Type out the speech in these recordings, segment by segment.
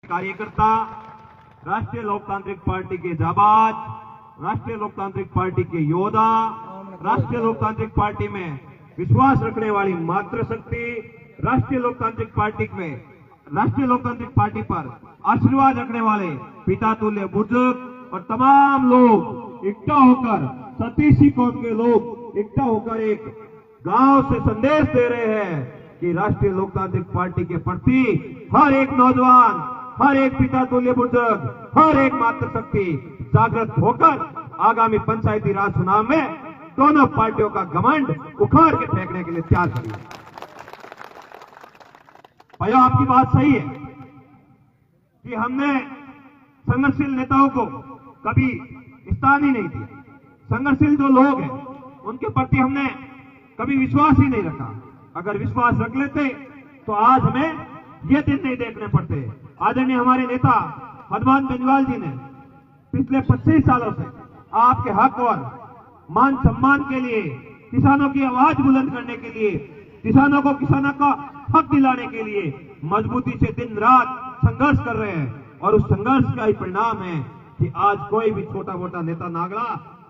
कार्यकर्ता, राष्ट्रीय लोकतांत्रिक पार्टी के जाबाज, राष्ट्रीय लोकतांत्रिक पार्टी के योद्धा, राष्ट्रीय लोकतांत्रिक पार्टी में विश्वास रखने वाली मातृशक्ति, राष्ट्रीय लोकतांत्रिक पार्टी पर आशीर्वाद रखने वाले पिता तुल्य बुजुर्ग और तमाम लोग इकट्ठा होकर, सतीसी कौम के लोग इकट्ठा होकर एक गांव से संदेश दे रहे हैं कि राष्ट्रीय लोकतांत्रिक पार्टी के प्रति हर एक नौजवान, हर एक पिता तुल्य बुजुर्ग, हर एक मातृशक्ति जागृत होकर आगामी पंचायती राज चुनाव में दोनों पार्टियों का घमंड उखाड़ के फेंकने के लिए तैयार करिए। भाइयों, आपकी बात सही है कि हमने संघर्षशील नेताओं को कभी स्थान ही नहीं दिया। संघर्षशील जो लोग हैं उनके प्रति हमने कभी विश्वास ही नहीं रखा। अगर विश्वास रख लेते तो आज हमें ये दिन नहीं देखने पड़ते। आदरणीय हमारे नेता हनुमान बेनीवाल जी ने पिछले 25 सालों से आपके हक और मान सम्मान के लिए, किसानों की आवाज बुलंद करने के लिए, किसानों का हक दिलाने के लिए मजबूती से दिन रात संघर्ष कर रहे हैं। और उस संघर्ष का ही परिणाम है कि आज कोई भी छोटा मोटा नेता नागड़ा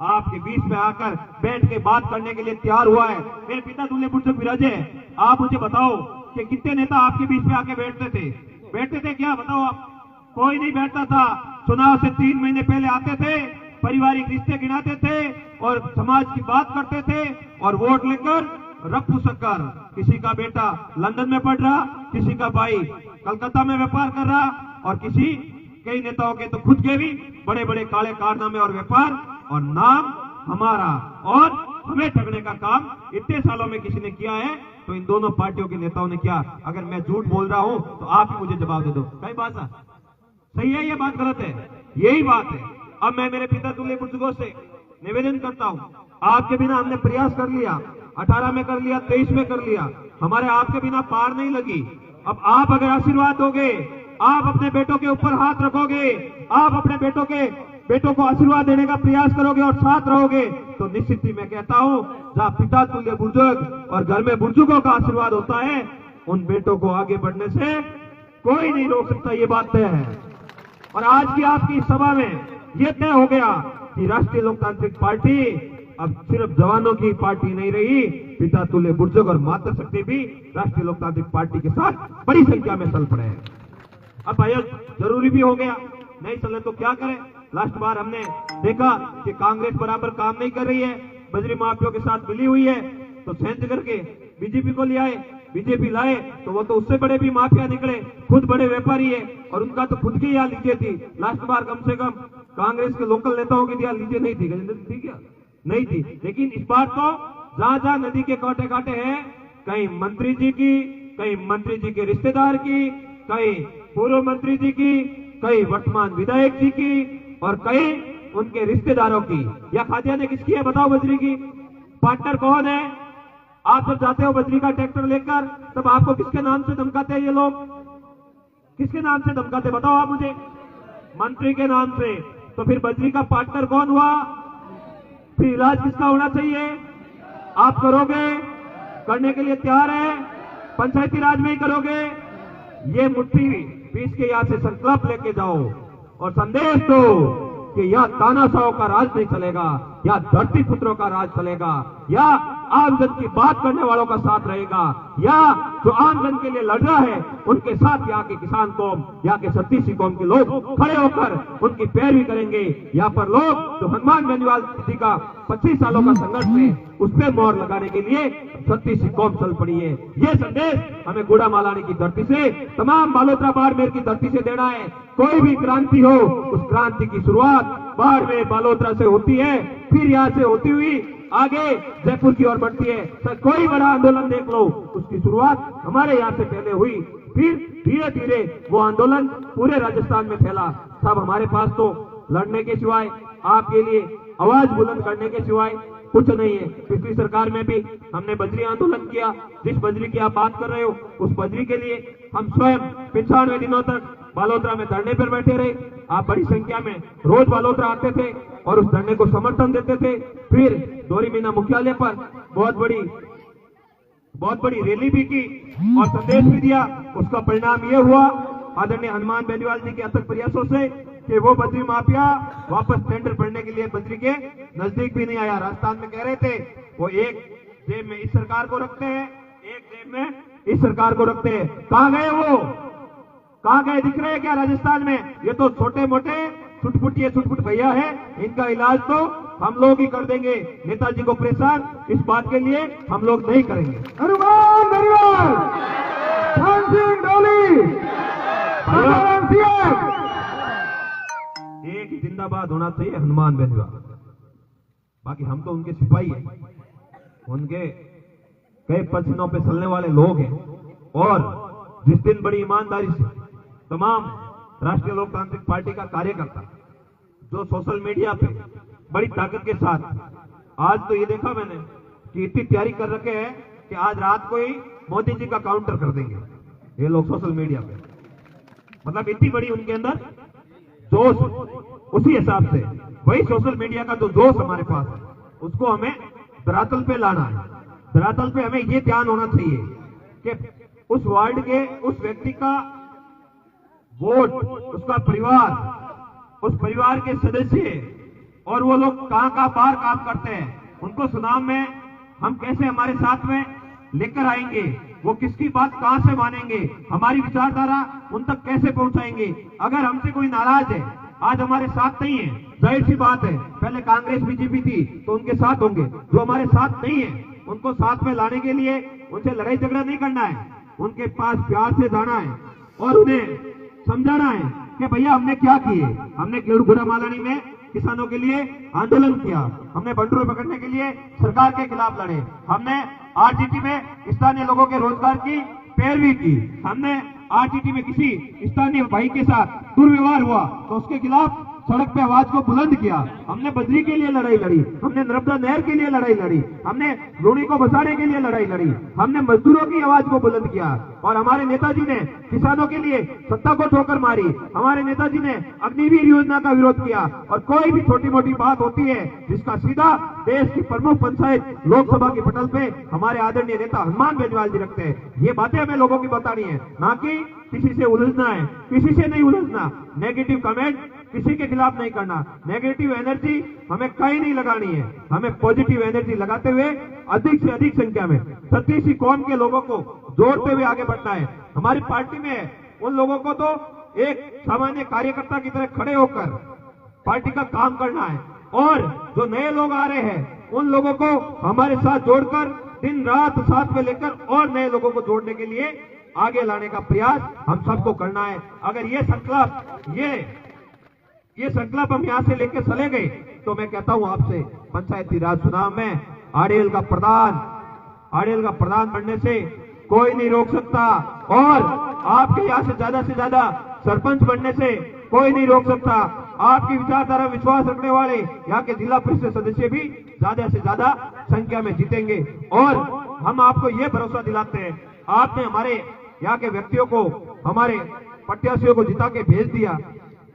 आपके बीच में आकर बैठ के बात करने के लिए तैयार हुआ है। मेरे पिता तुल्य बुजुर्ग विराजे, आप मुझे बताओ कि कितने नेता आपके बीच में आके बैठते थे क्या? बताओ आप। कोई नहीं बैठता था। चुनाव से 3 महीने पहले आते थे, पारिवारिक रिश्ते गिनाते थे और समाज की बात करते थे और वोट लेकर रफ्फू शक्कर, किसी का बेटा लंदन में पढ़ रहा, किसी का भाई कलकत्ता में व्यापार कर रहा और कई नेताओं के तो खुद के भी बड़े बड़े काले कारनामे और व्यापार और नाम हमारा और हमें ठगने का काम इतने सालों में किसी ने किया है तो इन दोनों पार्टियों के नेताओं ने किया। अगर मैं झूठ बोल रहा हूं तो आप ही मुझे जवाब दे दो। कई बात सही है, ये बात गलत है? यही बात है। अब मैं मेरे पिता तुल्य बुजुर्गों से निवेदन करता हूं, आपके बिना हमने प्रयास कर लिया, 18 में कर लिया, 23 में कर लिया, हमारे आपके बिना पार नहीं लगी। अब आप अगर आशीर्वाद दोगे, आप अपने बेटों के ऊपर हाथ रखोगे, आप अपने बेटों को आशीर्वाद देने का प्रयास करोगे और साथ रहोगे तो निश्चित ही मैं कहता हूं, जहां पिता तुल्य बुजुर्ग और घर में बुजुर्गों का आशीर्वाद होता है, उन बेटों को आगे बढ़ने से कोई नहीं रोक सकता। ये बात तय है। और आज की आपकी सभा में यह तय हो गया कि राष्ट्रीय लोकतांत्रिक पार्टी अब सिर्फ जवानों की पार्टी नहीं रही, पिता तुल्य बुजुर्ग और मातृशक्ति भी राष्ट्रीय लोकतांत्रिक पार्टी के साथ बड़ी संख्या में चल पड़े हैं। अब भाइयों, जरूरी भी हो गया, नहीं चले तो क्या करें? लास्ट बार हमने देखा कि कांग्रेस बराबर काम नहीं कर रही है, बजरी माफियों के साथ मिली हुई है, तो चेंज करके बीजेपी को ले आए, बीजेपी लाए तो वो तो उससे बड़े भी माफिया निकले, खुद बड़े व्यापारी है और उनका तो खुद की यहाँ लीजिए थी। लास्ट बार कम से कम कांग्रेस के लोकल नेताओं की यहाँ लीजिए नहीं थी, ठीक है, नहीं थी। लेकिन इस बार तो जहां जहां नदी के कांटे कांटे हैं, कहीं मंत्री जी की, कहीं मंत्री जी के रिश्तेदार की, कहीं पूर्व मंत्री जी की, कहीं वर्तमान विधायक जी की और कहीं उनके रिश्तेदारों की। या खादियाने किसकी है बताओ? बजरी की। पार्टनर कौन है? आप जब जाते हो बजरी का ट्रैक्टर लेकर तब आपको किसके नाम से धमकाते हैं ये लोग? किसके नाम से धमकाते बताओ आप मुझे? मंत्री के नाम से। तो फिर बजरी का पार्टनर कौन हुआ? फिर इलाज किसका होना चाहिए? आप करोगे? करने के लिए तैयार है? पंचायती राज में ही करोगे? ये मुट्ठी पीस के यहां से संकल्प लेके जाओ और संदेश दो कि यह तानाशाहों का राज नहीं चलेगा, या धरती पुत्रों का राज चलेगा, या आमजन की बात करने वालों का साथ रहेगा, या जो आमजन के लिए लड़ रहा है उनके साथ यहाँ के किसान कौम, यहाँ के सतीसी कौम के लोग खड़े होकर उनकी पैरवी करेंगे। यहाँ पर लोग जो हनुमान बेनीवाल जी का 25 सालों का संघर्ष है उस पर मोहर लगाने के लिए सतीसी कौम चल पड़ी है। ये संदेश हमें गुड़ा मालानी की धरती से, तमाम बालोतरा बाड़मेर की धरती से देना है। कोई भी क्रांति हो, उस क्रांति की शुरुआत बाड़मेर बालोतरा से होती है, फिर यहाँ से होती हुई आगे जयपुर की ओर बढ़ती है। सर कोई बड़ा आंदोलन देख लो, उसकी शुरुआत हमारे यहाँ से पहले हुई, फिर धीरे धीरे वो आंदोलन पूरे राजस्थान में फैला। सब हमारे पास तो लड़ने के सिवाय, आपके लिए आवाज बुलंद करने के सिवाय कुछ नहीं है। पिछली सरकार में भी हमने बजरी आंदोलन किया। जिस बजरी की आप बात कर रहे हो उस बजरी के लिए हम स्वयं 95 दिनों तक बालोतरा में धरने पर बैठे रहे। आप बड़ी संख्या में रोज बालोतरा आते थे और उस धरने को समर्थन देते थे। फिर डोरी मीना मुख्यालय पर बहुत बड़ी रैली भी की और संदेश भी दिया। उसका परिणाम यह हुआ आदरणीय हनुमान बेनीवाल जी के अथक प्रयासों से कि वो बद्री माफिया वापस टेंडर भरने के लिए बद्री के नजदीक भी नहीं आया। राजस्थान में कह रहे थे वो एक जेब में इस सरकार को रखते हैं, एक जेब में इस सरकार को रखते हैं। कहां गए वो, कहां गए, दिख रहे हैं क्या राजस्थान में? ये तो छोटे मोटे छुटपुट भैया है, इनका इलाज तो हम लोग ही कर देंगे। नेताजी को परेशान इस बात के लिए हम लोग नहीं करेंगे। हनुमान बेनीवाल, धन सिंह डोली, एक ही जिंदाबाद होना चाहिए हनुमान बेनीवाल। बाकी हम तो उनके सिपाही हैं, उनके कई पसीनों पे चलने वाले लोग हैं। और जिस दिन बड़ी ईमानदारी से तमाम राष्ट्रीय लोकतांत्रिक पार्टी का कार्यकर्ता जो सोशल मीडिया पे बड़ी ताकत के साथ, आज तो ये देखा मैंने कि इतनी तैयारी कर रखे हैं कि आज रात को ही मोदी जी का काउंटर कर देंगे ये लोग सोशल मीडिया पे। मतलब इतनी बड़ी उनके अंदर जोश, उसी हिसाब से वही सोशल मीडिया का जो जोश हमारे पास है उसको हमें धरातल पे लाना है। धरातल पे हमें ये ध्यान होना चाहिए कि उस वार्ड के उस व्यक्ति का वोट, उसका परिवार, उस परिवार के सदस्य और वो लोग कहां बाहर काम करते हैं, उनको चुनाव में हम कैसे हमारे साथ में लेकर आएंगे, वो किसकी बात कहां से मानेंगे, हमारी विचारधारा उन तक कैसे पहुंचाएंगे। अगर हमसे कोई नाराज है, आज हमारे साथ नहीं है, जाहिर सी बात है पहले कांग्रेस बीजेपी थी तो उनके साथ होंगे। जो हमारे साथ नहीं है उनको साथ में लाने के लिए उनसे लड़ाई झगड़ा नहीं करना है, उनके पास प्यार से जाना है और उन्हें समझाना है कि भैया हमने क्या किए। हमने गेड़ूगुड़ा मालानी में किसानों के लिए आंदोलन किया, हमने बंडरों पकड़ने के लिए सरकार के खिलाफ लड़े, हमने आरजीटी में स्थानीय लोगों के रोजगार की पैरवी की, हमने आरजीटी में किसी स्थानीय भाई के साथ दुर्व्यवहार हुआ तो उसके खिलाफ सड़क पे आवाज को बुलंद किया, हमने बद्री के लिए लड़ाई लड़ी, हमने नर्मदा नहर के लिए लड़ाई लड़ी, हमने लूणी को बचाने के लिए लड़ाई लड़ी, हमने मजदूरों की आवाज को बुलंद किया। और हमारे नेताजी ने किसानों के लिए सत्ता को ठोकर मारी, हमारे नेताजी ने अग्निवीर योजना का विरोध किया। और कोई भी छोटी मोटी बात होती है जिसका सीधा देश की प्रमुख पंचायत लोकसभा के पटल पे हमारे आदरणीय नेता हनुमान बेनीवाल जी रखते हैं। ये बातें हमें लोगों की बतानी है, ना कि किसी से उलझना है, किसी से नहीं उलझना। नेगेटिव कमेंट किसी के खिलाफ नहीं करना, नेगेटिव एनर्जी हमें कहीं नहीं लगानी है, हमें पॉजिटिव एनर्जी लगाते हुए अधिक से अधिक संख्या में छत्तीस कौम के लोगों को जोड़ते हुए आगे बढ़ना है। हमारी पार्टी में उन लोगों को तो एक सामान्य कार्यकर्ता की तरह खड़े होकर पार्टी का काम करना है और जो नए लोग आ रहे हैं उन लोगों को हमारे साथ जोड़कर दिन रात साथ में लेकर और नए लोगों को जोड़ने के लिए आगे लाने का प्रयास हम सबको करना है। अगर ये संकल्प हम यहां से लेकर चले गए तो मैं कहता हूं आपसे, पंचायती राज चुनाव में आरएल का प्रधान बनने से कोई नहीं रोक सकता और आपके यहां से ज्यादा सरपंच बनने से कोई नहीं रोक सकता। आपकी विचारधारा विश्वास रखने वाले यहाँ के जिला परिषद सदस्य भी ज्यादा से ज्यादा संख्या में जीतेंगे और हम आपको ये भरोसा दिलाते हैं, आपने हमारे यहाँ के व्यक्तियों को, हमारे प्रत्याशियों को जिता के भेज दिया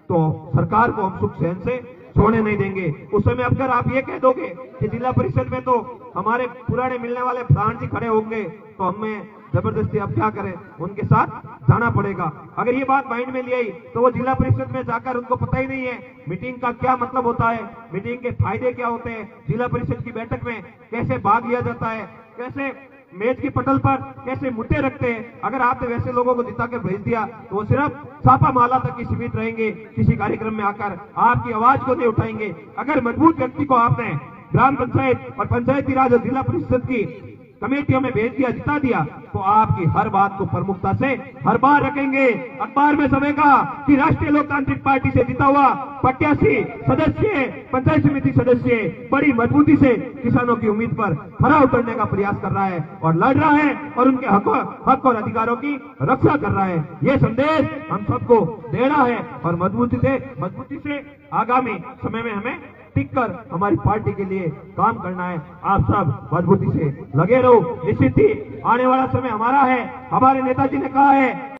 तो सरकार को हम सुख सहन से छोड़ने नहीं देंगे। उस समय अगर आप ये कह दोगे कि जिला परिषद में तो हमारे पुराने मिलने वाले प्रधान जी खड़े होंगे तो हमें जबरदस्ती अब क्या करें, उनके साथ जाना पड़ेगा। अगर ये बात माइंड में ले आई तो वो जिला परिषद में जाकर उनको पता ही नहीं है मीटिंग का क्या मतलब होता है, मीटिंग के फायदे क्या होते हैं, जिला परिषद की बैठक में कैसे भाग लिया जाता है, कैसे मेज की पटल पर कैसे मुद्दे रखते हैं। अगर आपने वैसे लोगों को जिता कर भेज दिया तो वो सिर्फ छापा माला तक ही सीमित रहेंगे, किसी कार्यक्रम में आकर आपकी आवाज को नहीं उठाएंगे। अगर मजबूत व्यक्ति को आपने ग्राम पंचायत और पंचायती राज और जिला परिषद की कमेटियों में भेज दिया, जिता दिया तो आपकी हर बात को प्रमुखता से हर बार रखेंगे, अखबार में छपेगा कि राष्ट्रीय लोकतांत्रिक पार्टी से जीता हुआ प्रत्याशी सदस्य, पंचायत समिति सदस्य बड़ी मजबूती से किसानों की उम्मीद पर खरा उतरने का प्रयास कर रहा है और लड़ रहा है और उनके हक और अधिकारों की रक्षा कर रहा है। ये संदेश हम सबको देना है और मजबूती से आगामी समय में हमें टिककर हमारी पार्टी के लिए काम करना है। आप सब मजबूती से लगे रहो। निश्चित ही आने वाला समय हमारा है। हमारे नेताजी ने कहा है